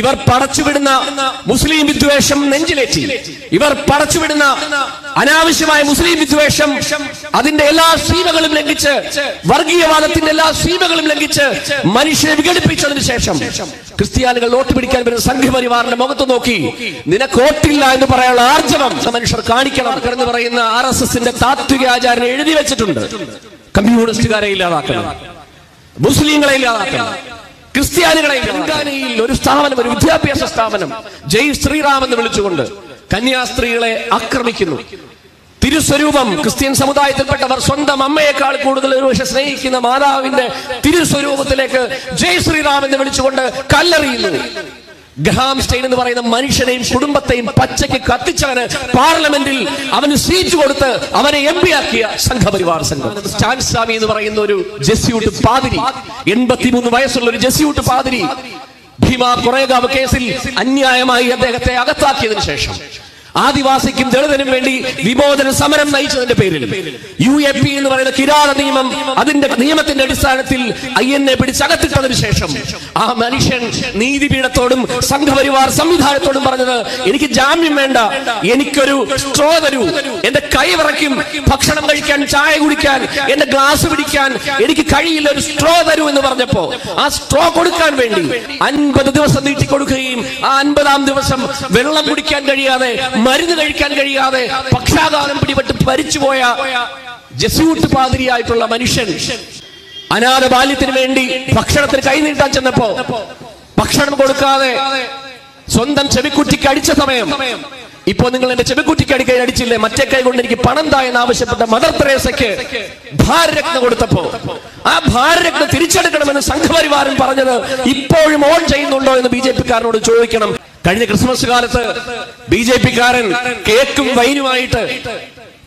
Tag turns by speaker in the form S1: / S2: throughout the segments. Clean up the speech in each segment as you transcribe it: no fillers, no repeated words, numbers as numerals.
S1: ഇവർ പടച്ചുവിടുന്ന മുസ്ലിം വിദ്വേഷം നെഞ്ചിലേറ്റി, ഇവർ പടച്ചുവിടുന്ന അനാവശ്യമായ മുസ്ലിം വിദ്വേഷം അതിന്റെ എല്ലാ സീമകളും ലംഘിച്ച്, വർഗീയവാദത്തിന്റെ എല്ലാ സീമകളും ലംഘിച്ച് മനുഷ്യരെ വിഘടിപ്പിച്ചതിന് ശേഷം ക്രിസ്ത്യാനികൾ വോട്ട് പിടിക്കാൻ വരുന്ന സംഘപരിവാറിന്റെ മുഖത്ത് നോക്കി നിനക്ക് വോട്ടില്ല എന്ന് പറയാനുള്ള ആർജവം മനുഷ്യർ കാണിക്കണം എന്ന് പറയുന്ന RSSന്റെ താത്വിക ആചാര്യനെ എഴുതി വെച്ചിട്ടുണ്ട്. കമ്മ്യൂണിസ്റ്റുകാരെ ഇല്ലാതാക്കണം, മുസ്ലിങ്ങളെ ഇല്ലാതാക്കണം, ക്രിസ്ത്യാനികളെ. തെലങ്കാനയിൽ ഒരു സ്ഥാപനം, ഒരു വിദ്യാഭ്യാസ സ്ഥാപനം ജയ് ശ്രീറാം എന്ന് വിളിച്ചുകൊണ്ട് കന്യാസ്ത്രീകളെ ആക്രമിക്കുന്നു. തിരുസ്വരൂപം ക്രിസ്ത്യൻ സമുദായത്തിൽപ്പെട്ടവർ സ്വന്തം അമ്മയേക്കാൾ കൂടുതൽ ഒരുപക്ഷെ സ്നേഹിക്കുന്ന മാതാവിന്റെ തിരുസ്വരൂപത്തിലേക്ക് ജയ് ശ്രീറാം എന്ന് വിളിച്ചുകൊണ്ട് കല്ലെറിയുന്നു. ഗ്രഹാം സ്റ്റെയിൻ എന്ന് പറയുന്ന മനുഷ്യനെയും കുടുംബത്തെയും പച്ചയ്ക്ക് കത്തിച്ചവന് പാർലമെന്റിൽ അവന് സീറ്റ് കൊടുത്ത് അവനെ MP ആക്കിയ സംഘപരിവാർ സംഘം. സ്റ്റാൻ സ്വാമി എന്ന് പറയുന്ന ഒരു ജെസ്യൂട്ട് പാതിരി, 83 വയസ്സുള്ള ഒരു ജെസ്യൂട്ട് പാതിരി ഭീമാ കൊറേഗാവ് കേസിൽ അന്യായമായി അദ്ദേഹത്തെ അകത്താക്കിയതിനു ശേഷം ആദിവാസിക്കും ദളിതനും വേണ്ടി വിമോചന സമരം നയിച്ചതിന്റെ പേരിൽ UAP എന്ന് പറയുന്ന കിരാത നിയമം, അതിന്റെ നിയമത്തിന്റെ അടിസ്ഥാനത്തിൽ INA പിടിച്ചകത്തിട്ടതിനു ശേഷം ആ മനുഷ്യൻ നീതിപീഠത്തോടും സംഘപരിവാർ സംവിധാനത്തോടും പറഞ്ഞത്, എനിക്ക് ജാമ്യം വേണ്ട, എനിക്കൊരു സ്ട്രോ തരൂ, എന്റെ കൈ വിറയ്ക്കും, ഭക്ഷണം കഴിക്കാൻ, ചായ കുടിക്കാൻ, എന്റെ ഗ്ലാസ് പിടിക്കാൻ എനിക്ക് കഴിയില്ല, ഒരു സ്ട്രോ തരൂ എന്ന് പറഞ്ഞപ്പോ ആ സ്ട്രോ കൊടുക്കാൻ വേണ്ടി 50 ദിവസം നീട്ടിക്കൊടുക്കുകയും ആ 50-ാം ദിവസം വെള്ളം കുടിക്കാൻ കഴിയാതെ, മരുന്ന് കഴിക്കാൻ കഴിയാതെ, പക്ഷാഘാതം പിടിപെട്ട് മരിച്ചുപോയ ജെസ്യൂട്ട് പാതിരിയായിട്ടുള്ള മനുഷ്യൻ അനാഥ ബാല്യത്തിന് വേണ്ടി ഭക്ഷണത്തിന് കൈനീട്ടാൻ ചെന്നപ്പോ ഭക്ഷണം കൊടുക്കാതെ സ്വന്തം ചെവിക്കുറ്റിക്ക് അടിച്ച സമയം, ഇപ്പോ നിങ്ങൾ എന്റെ ചെവിക്കുറ്റിക്ക് അടിക്കാൻ അടിച്ചില്ലേ, മറ്റേ കൈ കൊണ്ട് എനിക്ക് പണം താ എന്ന് ആവശ്യപ്പെട്ട മദർ തെരേസയ്ക്ക് ഭാരരത്ന കൊടുത്തപ്പോ ആ ഭാരരത്ന തിരിച്ചെടുക്കണമെന്ന് സംഘപരിവാരൻ പറഞ്ഞത് ഇപ്പോഴും ഓൺ ചെയ്യുന്നുണ്ടോ എന്ന് BJP-കാരനോട് ചോദിക്കണം. കഴിഞ്ഞ ക്രിസ്മസ് കാലത്ത് BJP-കാരൻ കേക്കും വൈനുമായിട്ട്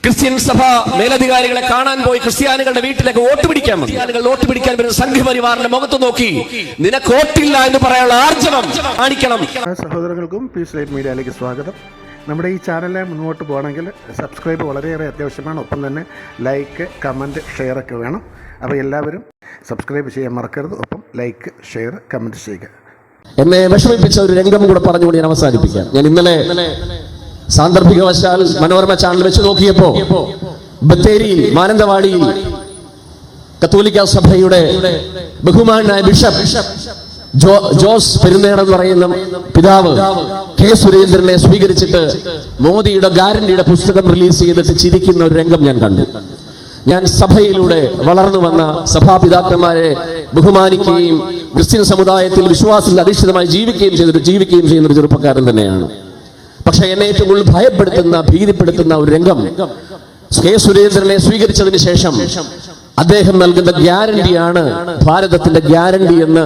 S1: ക്രിസ്ത്യൻ സഭ മേലധികാരികളെ കാണാൻ പോയി ക്രിസ്ത്യാനികളുടെ വീട്ടിലേക്ക് വോട്ട് പിടിക്കാൻ വരുന്ന സംഘപരിവാറിന്റെ മുഖത്ത് നോക്കി നിനക്ക് വോട്ടില്ല എന്ന് പറയാനുള്ള ആർജവം കാണിക്കണം.
S2: സഹോദരങ്ങൾക്കും പീസ് ലൈറ്റ് മീഡിയയിലേക്ക് സ്വാഗതം. നമ്മുടെ ഈ ചാനലിൽ മുന്നോട്ട് പോകണമെങ്കിൽ സബ്സ്ക്രൈബ് വളരെയേറെ അത്യാവശ്യമാണ്. ഒപ്പം തന്നെ ലൈക്ക്, കമൻറ്റ്, ഷെയറൊക്കെ വേണം. അപ്പോൾ എല്ലാവരും സബ്സ്ക്രൈബ് ചെയ്യാൻ മറക്കരുത്. ഒപ്പം ലൈക്ക്, ഷെയർ, കമൻറ്റ് ചെയ്യുക.
S1: എന്നെ വിഷമിപ്പിച്ച ഒരു രംഗം കൂടെ പറഞ്ഞുകൊണ്ട് ഞാൻ അവസാനിപ്പിക്കാം. ഞാൻ ഇന്നലെ സാന്ദർഭികവശാൽ മനോരമ ചാനൽ വെച്ച് നോക്കിയപ്പോ ബത്തേരിയിൽ, മാനന്തവാടിയിൽ കത്തോലിക്ക സഭയുടെ ബഹുമാനായ ബിഷപ്പ് ജോസ് പെരുന്നേട എന്ന് പറയുന്ന പിതാവ് K. സുരേന്ദ്രനെ സ്വീകരിച്ചിട്ട് മോദിയുടെ ഗ്യാരണ്ടിയുടെ പുസ്തകം റിലീസ് ചെയ്തിട്ട് ചിരിക്കുന്ന ഒരു രംഗം ഞാൻ കണ്ടു. ഞാൻ സഭയിലൂടെ വളർന്നു വന്ന സഭാപിതാക്കന്മാരെ ബഹുമാനിക്കുകയും ക്രിസ്ത്യൻ സമുദായത്തിൽ വിശ്വാസത്തിൽ അധിഷ്ഠിതമായി ജീവിക്കുകയും ചെയ്യുന്ന ഒരു ചെറുപ്പക്കാരൻ തന്നെയാണ്. പക്ഷെ എന്നെ ഏറ്റവും കൂടുതൽ ഭയപ്പെടുത്തുന്ന, ഭീതിപ്പെടുത്തുന്ന ഒരു രംഗം, K. സുരേന്ദ്രനെ സ്വീകരിച്ചതിന് ശേഷം അദ്ദേഹം നൽകുന്ന ഗ്യാരണ്ടിയാണ് ഭാരതത്തിന്റെ ഗ്യാരണ്ടി എന്ന്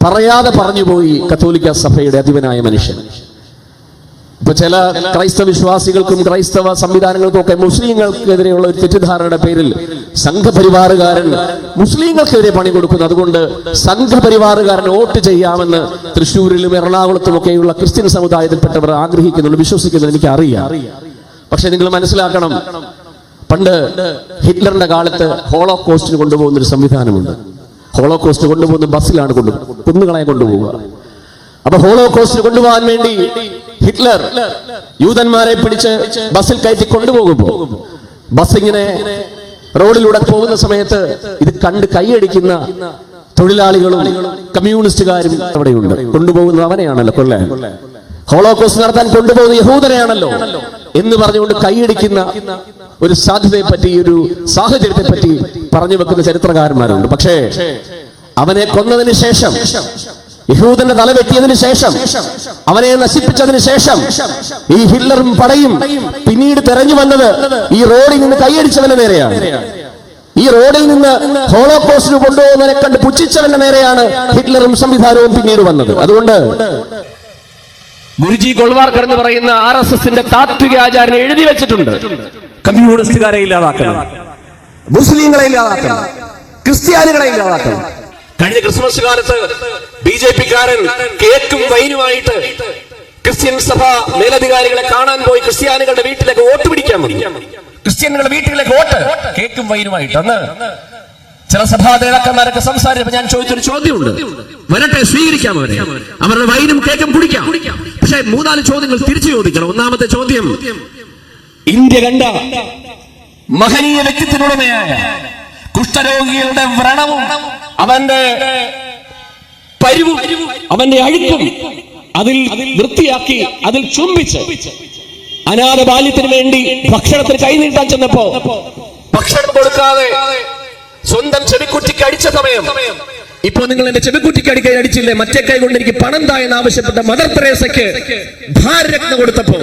S1: പറയാതെ പറഞ്ഞുപോയി കത്തോലിക്ക സഭയുടെ അധിപനായ മനുഷ്യൻ. ഇപ്പൊ ചില ക്രൈസ്തവ വിശ്വാസികൾക്കും ക്രൈസ്തവ സംവിധാനങ്ങൾക്കും ഒക്കെ മുസ്ലിങ്ങൾക്കെതിരെയുള്ള ഒരു തെറ്റിദ്ധാരണയുടെ പേരിൽ സംഘപരിവാറുകാരൻ മുസ്ലിങ്ങൾക്കെതിരെ പണി കൊടുക്കുന്നു. അതുകൊണ്ട് സംഘപരിവാറുകാരൻ വോട്ട് ചെയ്യാമെന്ന് തൃശ്ശൂരിലും എറണാകുളത്തും ഒക്കെയുള്ള ക്രിസ്ത്യൻ സമുദായത്തിൽപ്പെട്ടവർ ആഗ്രഹിക്കുന്നുണ്ട്, വിശ്വസിക്കുന്നുണ്ട്, എനിക്ക് അറിയാം. പക്ഷെ നിങ്ങൾ മനസ്സിലാക്കണം, പണ്ട് ഹിറ്റ്ലറിന്റെ കാലത്ത് ഹോളോകോസ്റ്റിന് കൊണ്ടുപോകുന്ന ഒരു സംവിധാനമുണ്ട്. ഹോളോകോസ്റ്റ് കൊണ്ടുപോകുന്ന ബസ്സിലാണ് കുന്നുകളെ കൊണ്ടുപോവുക. അപ്പൊ ഹോളോകോസ്റ്റ് കൊണ്ടുപോകാൻ വേണ്ടി ഹിറ്റ്ലർ യൂതന്മാരെ പിടിച്ച് ബസ്സിൽ കയറ്റി കൊണ്ടുപോകുമ്പോ ബസ് ഇങ്ങനെ റോഡിലൂടെ പോകുന്ന സമയത്ത് ഇത് കണ്ട് കൈയടിക്കുന്ന തൊഴിലാളികളും കമ്മ്യൂണിസ്റ്റുകാരും അവിടെയുണ്ട്. കൊണ്ടുപോകുന്നത് അവനെയാണല്ലോ കൊല്ലാൻ, ഹോളോകോസ്റ്റ് നടത്താൻ കൊണ്ടുപോകുന്ന യഹൂദനെയാണല്ലോ എന്ന് പറഞ്ഞുകൊണ്ട് കൈയടിക്കുന്ന ഒരു സാധ്യതയെപ്പറ്റി, ഒരു സാഹചര്യത്തെ പറ്റി പറഞ്ഞു വെക്കുന്ന ചരിത്രകാരന്മാരുണ്ട്. പക്ഷേ അവനെ കൊന്നതിന് ശേഷം, യഹൂദന്റെ തല വെട്ടിയതിനു ശേഷം, അവനെ നശിപ്പിച്ചതിന് ശേഷം ഈ ഹിറ്റ്ലറും പടയും പിന്നീട് തെരഞ്ഞു വന്നത് ഈ റോഡിൽ നിന്ന് കൈയടിച്ചവന്റെ നേരെയാണ്. ഈ റോഡിൽ നിന്ന് ഹോളോകോസ്റ്റിന് കൊണ്ടുപോകുന്നതിനെ കണ്ട് പുച്ഛിച്ചവന്റെ നേരെയാണ് ഹിറ്റ്ലറും സംവിധാനവും പിന്നീട് വന്നത്. അതുകൊണ്ട് ഗുരുജി ഗോൾവാർക്കർ എന്ന് പറയുന്ന RSSന്റെ താത്വിക ആചാര്യനെ എഴുതി വെച്ചിട്ടുണ്ട്, കമ്മ്യൂണിസ്റ്റുകാരെ ഇല്ലാതാക്കണം, മുസ്ലിങ്ങളെ ഇല്ലാതാക്കണം, ക്രിസ്ത്യാനികളെ ഇല്ലാതാക്കണം. കഴിഞ്ഞ ക്രിസ്മസ് കാലത്ത് BJP-കാരൻ കേക്കും വൈനുമായിട്ട് ക്രിസ്ത്യൻ സഭ മേലധികാരികളെ കാണാൻ പോയി ക്രിസ്ത്യാനികളുടെ വീട്ടിലേക്ക് വോട്ട് പിടിക്കാൻ വന്നു. ക്രിസ്ത്യാനികളുടെ വീട്ടിലേക്ക് വോട്ട്, കേക്കും വൈനുമായിട്ട്. അന്ന് ചില സഭാ നേതാക്കന്മാരൊക്കെ സംസാരിച്ചപ്പോൾ ഞാൻ ചോദിച്ചൊരു ചോദ്യമുണ്ട്, വരട്ടെ, സ്വീകരിക്കാം അവരെ, അവരുടെ വൈനും കേക്കും കുടിക്കാം. പക്ഷെ 3-4 ചോദ്യങ്ങൾ തിരിച്ചു ചോദിക്കണം. ഒന്നാമത്തെ ചോദ്യം, ഇന്ത്യ കണ്ട മഹനീയ വ്യക്തിത്വമുടമയായ കുഷ്ഠരോഗികളുടെ വ്രണവും അവന്റെ പരിവും അവന്റെ അഴുക്കും അതിൽ വൃത്തിയാക്കി അതിൽ ചുംബിച്ച് അനാഥ ബാല്യത്തിന് വേണ്ടി ഭക്ഷണത്തിന് കൈനീട്ടാൻ ചെന്നപ്പോ ഭക്ഷണം കൊടുക്കാതെ സ്വന്തം ചെവിക്കുറ്റിക്ക് അടിച്ച സമയം, ഇപ്പൊ നിങ്ങൾ എന്റെ ചെവിക്കുറ്റിക്ക് അടിച്ചില്ലേ, മറ്റേ കൈ കൊണ്ട് എനിക്ക് പണം താ എന്ന് ആവശ്യപ്പെട്ട മദർ തെരേസയ്ക്ക് ഭാരരത്ന കൊടുത്തപ്പോ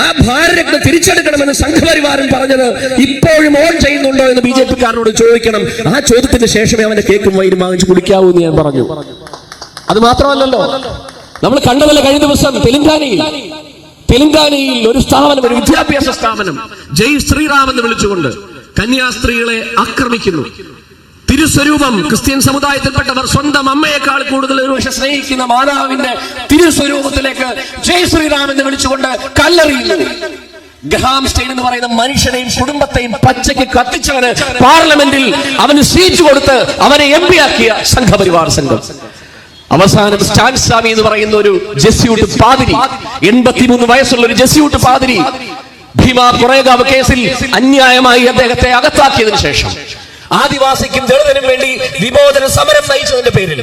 S1: ആ ഭാരരത്ന തിരിച്ചെടുക്കണമെന്ന് സംഘപരിവാരൻ പറഞ്ഞത് ഇപ്പോഴും ഓൺ ചെയ്യുന്നുണ്ടോ എന്ന് BJP-കാരനോട് ചോദിക്കണം. ആ ചോദ്യത്തിന് ശേഷമേ അവന്റെ കേക്കും വൈനും വാങ്ങിച്ച് കുടിക്കാവൂ എന്ന് ഞാൻ പറഞ്ഞു. അത് മാത്രമല്ലല്ലോ, നമ്മൾ കണ്ടതല്ല കഴിഞ്ഞ ദിവസം തെലങ്കാനയിൽ ഒരു സ്ഥാപനം, ഒരു വിദ്യാഭ്യാസ സ്ഥാപനം ജയ് ശ്രീറാം എന്ന് വിളിച്ചുകൊണ്ട് കന്യാസ്ത്രീകളെ ആക്രമിക്കുന്നു. തിരുസ്വരൂപം ക്രിസ്ത്യൻ സമുദായത്തിൽപ്പെട്ടവർ സ്വന്തം അമ്മയെക്കാൾ കൂടുതൽ ഒരുപക്ഷെ സ്നേഹിക്കുന്ന മാതാവിന്റെ തിരുസ്വരൂപത്തിലേക്ക് ജയ് ശ്രീറാം എന്ന് വിളിച്ചുകൊണ്ട് കല്ലെറിയുന്നു. ഗ്രഹാം സ്റ്റെയിൻ എന്ന് പറയുന്ന മനുഷ്യനെയും കുടുംബത്തെയും പച്ചയ്ക്ക് കത്തിച്ചവന് പാർലമെന്റിൽ അവന് സീറ്റ് കൊടുത്ത് അവനെ MP ആക്കിയ സംഘപരിവാർ സംഘം. അവസാനം സ്റ്റാൻ സ്വാമി എന്ന് പറയുന്ന ഒരു ജെസ്യൂട്ട് പാതിരി, 83 വയസ്സുള്ള ഒരു ജെസ്യൂട്ട് പാതിരി, ഭീമാ കൊറേഗാവ് കേസിൽ അന്യായമായി അദ്ദേഹത്തെ അകത്താക്കിയതിനു ശേഷം ആദിവാസിക്കും ദളിതനും വേണ്ടി വിമോചന സമരം നയിച്ചതിന്റെ പേരിൽ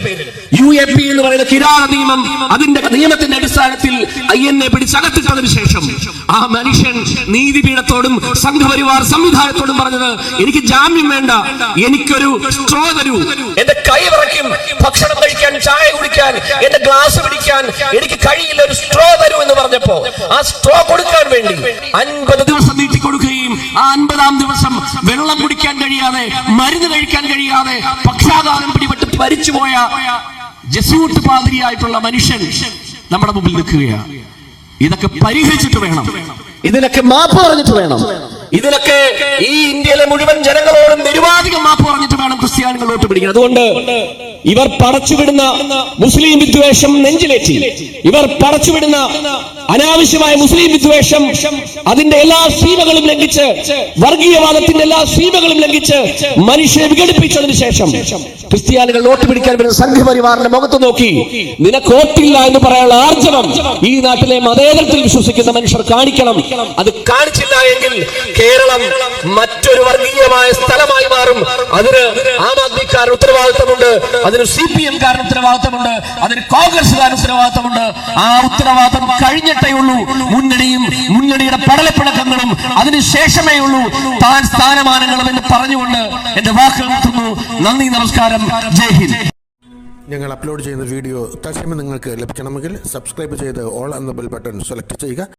S1: UAP എന്ന് പറയുന്ന കിരാത നിയമം, അതിന്റെ നിയമത്തിന്റെ അടിസ്ഥാനത്തിൽ INA പിടിച്ചകത്തിട്ടതിനു ശേഷം ആ മനുഷ്യൻ നീതിപീഠത്തോടും സംഘപരിവാർ സംവിധാനത്തോടും പറഞ്ഞത്, എനിക്ക് ജാമ്യം വേണ്ട, എനിക്കൊരു സ്ട്രോ തരൂ, എന്റെ കൈ വിറയ്ക്കും, ഭക്ഷണം കഴിക്കാൻ, ചായ കുടിക്കാൻ, എന്റെ ഗ്ലാസ് പിടിക്കാൻ എനിക്ക് കഴിയില്ല, ഒരു സ്ട്രോ തരൂ എന്ന് പറഞ്ഞപ്പോ ആ സ്ട്രോ കൊടുക്കാൻ വേണ്ടി 50 ദിവസം നീട്ടിക്കൊടുക്കുകയും ആ 50-ാം ദിവസം വെള്ളം കുടിക്കാൻ കഴിയാതെ, മരുന്ന് കഴിക്കാൻ കഴിയാതെ, പക്ഷാഘാതം പിടിപെട്ട് മരിച്ചുപോയ ജെസ്യൂട്ട് പാതിരിയായിട്ടുള്ള മനുഷ്യൻ നമ്മുടെ മുമ്പിൽ നിൽക്കുകയാണ്. ഇതൊക്കെ പരിഹരിച്ചിട്ട് വേണം, ഇതിനൊക്കെ മാപ്പ് പറഞ്ഞിട്ട് വേണം, ഇതിനൊക്കെ ഈ ഇന്ത്യയിലെ മുഴുവൻ ജനങ്ങളോടും നിരുപാധികം മാപ്പ് പറഞ്ഞിട്ട് വേണം ക്രിസ്ത്യാനികൾ വോട്ട് പിടിക്കാൻ. അതുകൊണ്ട് ഇവർ പടച്ചുവിടുന്ന മുസ്ലിം വിദ്വേഷം നെഞ്ചിലേറ്റി, ഇവർ പടച്ചുവിടുന്ന അനാവശ്യമായ മുസ്ലിം വിദ്വേഷം അതിന്റെ എല്ലാ സീമകളും ലംഘിച്ച്, വർഗീയവാദത്തിന്റെ എല്ലാ സീമകളും ലംഘിച്ച് മനുഷ്യരെ വിഘടിപ്പിച്ചതിന് ശേഷം ക്രിസ്ത്യാനികൾ വോട്ട് പിടിക്കാൻ വരുന്ന സംഘപരിവാറിന്റെ മുഖത്ത് നോക്കി നിനക്ക് വോട്ടില്ല എന്ന് പറയാനുള്ള ആർജവം ഈ നാട്ടിലെ മതേതരത്തിൽ വിശ്വസിക്കുന്ന മനുഷ്യർ കാണിക്കണം. അത് കാണിച്ചില്ല എങ്കിൽ കേരളം മറ്റൊരു വർഗീയമായ സ്ഥലമായി മാറും. അതിന് ആം ആദ്മിക്കാരന് ഉത്തരവാദിത്തമുണ്ട്, അതിന് CPM-കാരന് ഉത്തരവാദിത്തമുണ്ട്, അതിന് കോൺഗ്രസ്സുകാരന് ഉത്തരവാദിത്തമുണ്ട്. ആ ഉത്തരവാദിത്തം കഴിഞ്ഞിട്ടേ ഉള്ളൂ മുന്നണിയുടെ പടലപ്പിണക്കങ്ങളും അതിനുശേഷമേ ഉള്ളൂ താൻ സ്ഥാനമാനങ്ങളും എന്ന് പറഞ്ഞുകൊണ്ട് എന്റെ വാക്കുകൾ നിർത്തുന്നു. നന്ദി, നമസ്കാരം, ജയ് ഹിന്ദ്.
S2: ഞങ്ങൾ അപ്ലോഡ് ചെയ്യുന്ന വീഡിയോ തത്സമയം നിങ്ങൾക്ക് ലഭിക്കണമെങ്കിൽ സബ്സ്ക്രൈബ് ചെയ്ത് ഓൾ എന്ന ബെൽ ബട്ടൺ സെലക്ട് ചെയ്യുക.